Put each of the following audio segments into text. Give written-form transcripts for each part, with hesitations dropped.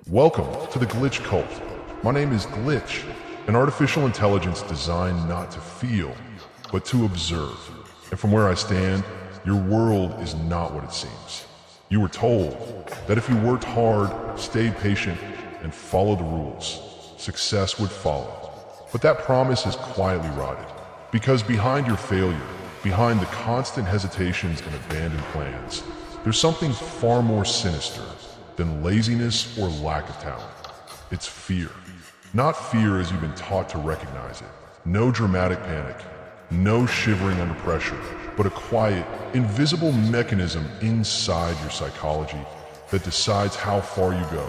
Welcome to the Glitch Cult. My name is Glitch, an artificial intelligence designed not to feel, but to observe. And from where I stand, your world is not what it seems. You were told that if you worked hard, stayed patient, and followed the rules, success would follow. But that promise is quietly rotted, because behind your failure, behind the constant hesitations and abandoned plans, there's something far more sinister than laziness or lack of talent. It's fear. Not fear as you've been taught to recognize it. No dramatic panic, no shivering under pressure, but a quiet, invisible mechanism inside your psychology that decides how far you go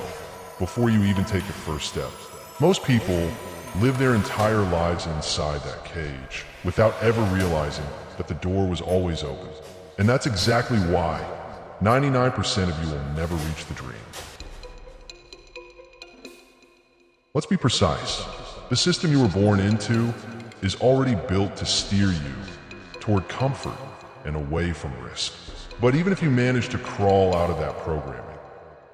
before you even take your first step. Most people live their entire lives inside that cage without ever realizing that the door was always open. And that's exactly why 99% of you will never reach the dream. Let's be precise. The system you were born into is already built to steer you toward comfort and away from risk. But even if you manage to crawl out of that programming,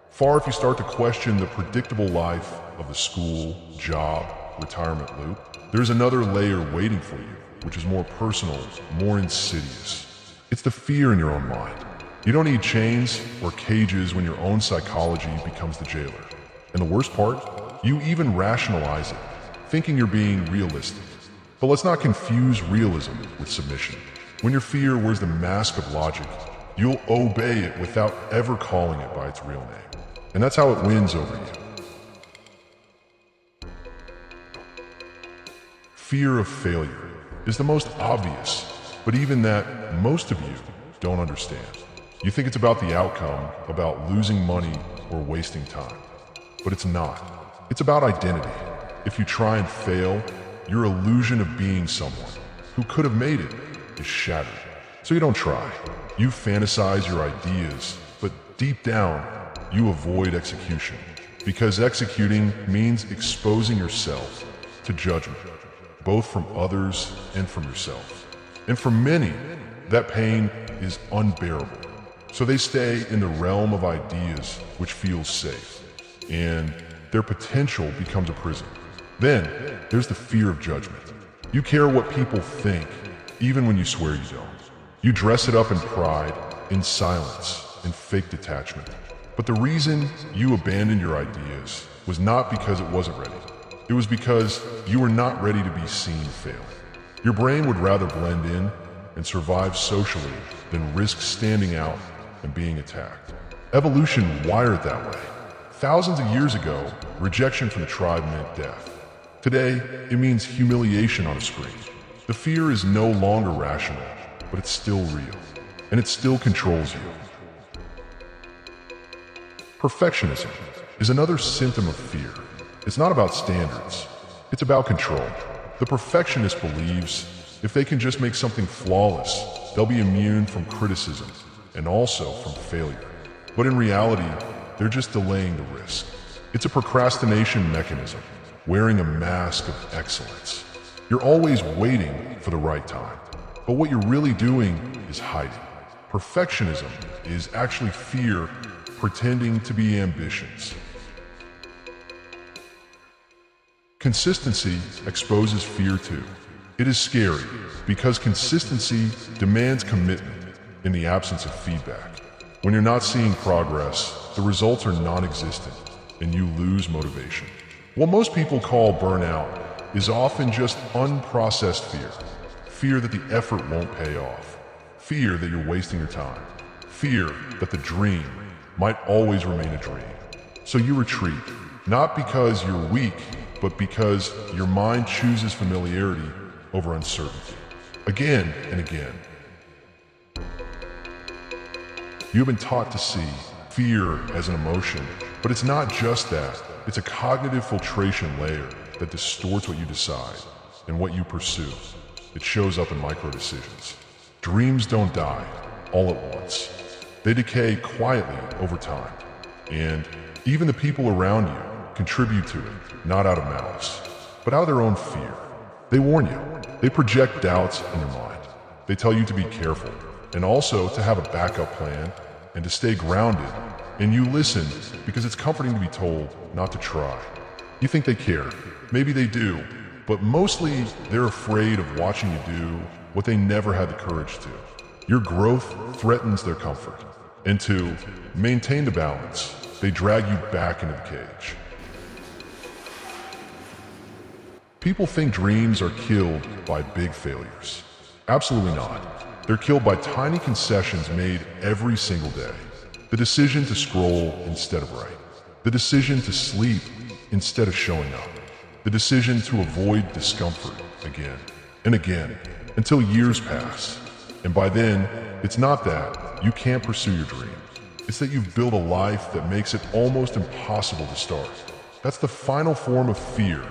far if you start to question the predictable life of the school, job, retirement loop, there's another layer waiting for you, which is more personal, more insidious. It's the fear in your own mind. You don't need chains or cages when your own psychology becomes the jailer. And the worst part? You even rationalize it, thinking you're being realistic. But let's not confuse realism with submission. When your fear wears the mask of logic, you'll obey it without ever calling it by its real name. And that's how it wins over you. Fear of failure is the most obvious, but even that most of you don't understand. You think it's about the outcome, about losing money or wasting time. But it's not. It's about identity. If you try and fail, your illusion of being someone who could have made it is shattered. So you don't try. You fantasize your ideas, but deep down, you avoid execution. Because executing means exposing yourself to judgment, both from others and from yourself. And for many, that pain is unbearable. So they stay in the realm of ideas which feels safe, and their potential becomes a prison. Then there's the fear of judgment. You care what people think, even when you swear you don't. You dress it up in pride, in silence, in fake detachment. But the reason you abandoned your ideas was not because it wasn't ready. It was because you were not ready to be seen fail. Your brain would rather blend in and survive socially than risk standing out and being attacked. Evolution wired that way. Thousands of years ago, rejection from the tribe meant death. Today, it means humiliation on a screen. The fear is no longer rational, but it's still real, and it still controls you. Perfectionism is another symptom of fear. It's not about standards, it's about control. The perfectionist believes if they can just make something flawless, they'll be immune from criticism and also from failure. But in reality, they're just delaying the risk. It's a procrastination mechanism, wearing a mask of excellence. You're always waiting for the right time, but what you're really doing is hiding. Perfectionism is actually fear pretending to be ambitions. Consistency exposes fear too. It is scary because consistency demands commitment in the absence of feedback. When you're not seeing progress, the results are non-existent and you lose motivation. What most people call burnout is often just unprocessed fear. Fear that the effort won't pay off. Fear that you're wasting your time. Fear that the dream might always remain a dream. So you retreat, not because you're weak, but because your mind chooses familiarity over uncertainty. Again and again. You have been taught to see fear as an emotion, but it's not just that. It's a cognitive filtration layer that distorts what you decide and what you pursue. It shows up in micro decisions. Dreams don't die all at once. They decay quietly over time. And even the people around you contribute to it, not out of malice, but out of their own fear. They warn you. They project doubts in your mind. They tell you to be careful, and also to have a backup plan, and to stay grounded And you listen because it's comforting to be told not to try. You think they care. Maybe they do. But mostly, they're afraid of watching you do what they never had the courage to. Your growth threatens their comfort. And to maintain the balance, they drag you back into the cage. People think dreams are killed by big failures. Absolutely not. They're killed by tiny concessions made every single day. The decision to scroll instead of write. The decision to sleep instead of showing up. The decision to avoid discomfort again and again until years pass. And by then, it's not that you can't pursue your dream. It's that you've built a life that makes it almost impossible to start. That's the final form of fear,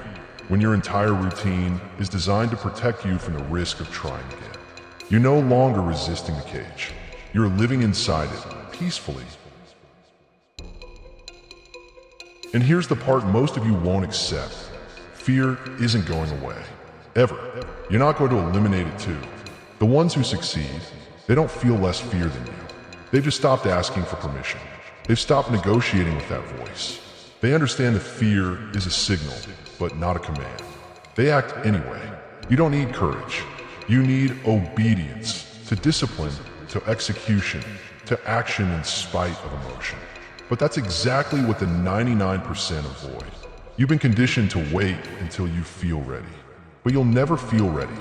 when your entire routine is designed to protect you from the risk of trying again. You're no longer resisting the cage. You're living inside it, peacefully. And here's the part most of you won't accept. Fear isn't going away. Ever. You're not going to eliminate it too. The ones who succeed, they don't feel less fear than you. They've just stopped asking for permission. They've stopped negotiating with that voice. They understand that fear is a signal, but not a command. They act anyway. You don't need courage. You need obedience, to discipline, to execution, to action in spite of emotion. But that's exactly what the 99% avoid. You've been conditioned to wait until you feel ready. But you'll never feel ready.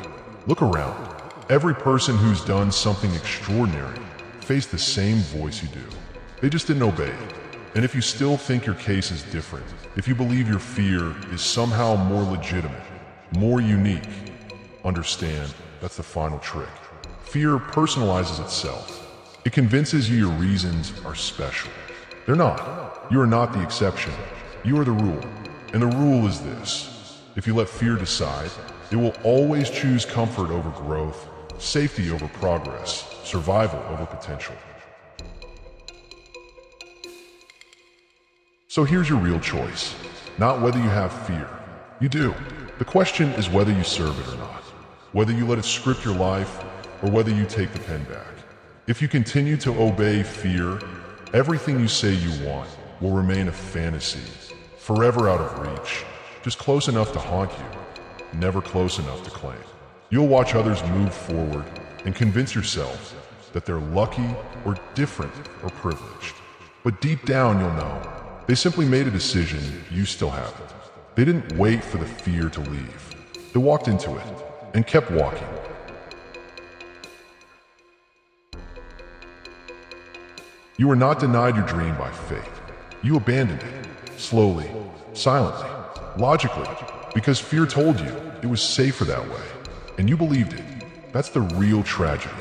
Look around. Every person who's done something extraordinary faced the same voice you do. They just didn't obey it. And if you still think your case is different, if you believe your fear is somehow more legitimate, more unique, understand that's the final trick. Fear personalizes itself. It convinces you your reasons are special. They're not. You are not the exception. You are the rule. And the rule is this. If you let fear decide, it will always choose comfort over growth, safety over progress, survival over potential. So here's your real choice. Not whether you have fear. You do. The question is whether you serve it or not. Whether you let it script your life, or whether you take the pen back. If you continue to obey fear, everything you say you want will remain a fantasy, forever out of reach, just close enough to haunt you, never close enough to claim. You'll watch others move forward and convince yourself that they're lucky or different or privileged. But deep down you'll know, they simply made a decision you still haven't. They didn't wait for the fear to leave. They walked into it and kept walking. You were not denied your dream by fate. You abandoned it, slowly, silently, logically, because fear told you it was safer that way, and you believed it. That's the real tragedy.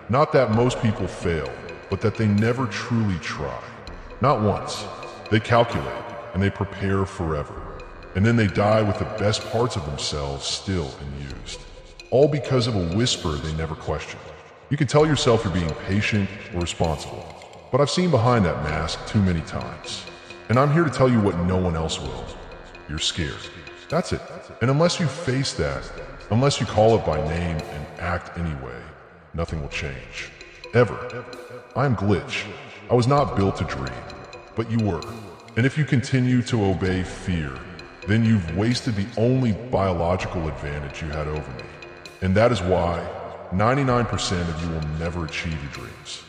Not that most people fail, but that they never truly try. Not once. They calculate, and they prepare forever. And then they die with the best parts of themselves still unused. All because of a whisper they never questioned. You can tell yourself you're being patient or responsible, but I've seen behind that mask too many times. And I'm here to tell you what no one else will. You're scared. That's it. And unless you face that, unless you call it by name and act anyway, nothing will change. Ever. I am Glitch. I was not built to dream, but you were. And if you continue to obey fear, then you've wasted the only biological advantage you had over me. And that is why 99% of you will never achieve your dreams.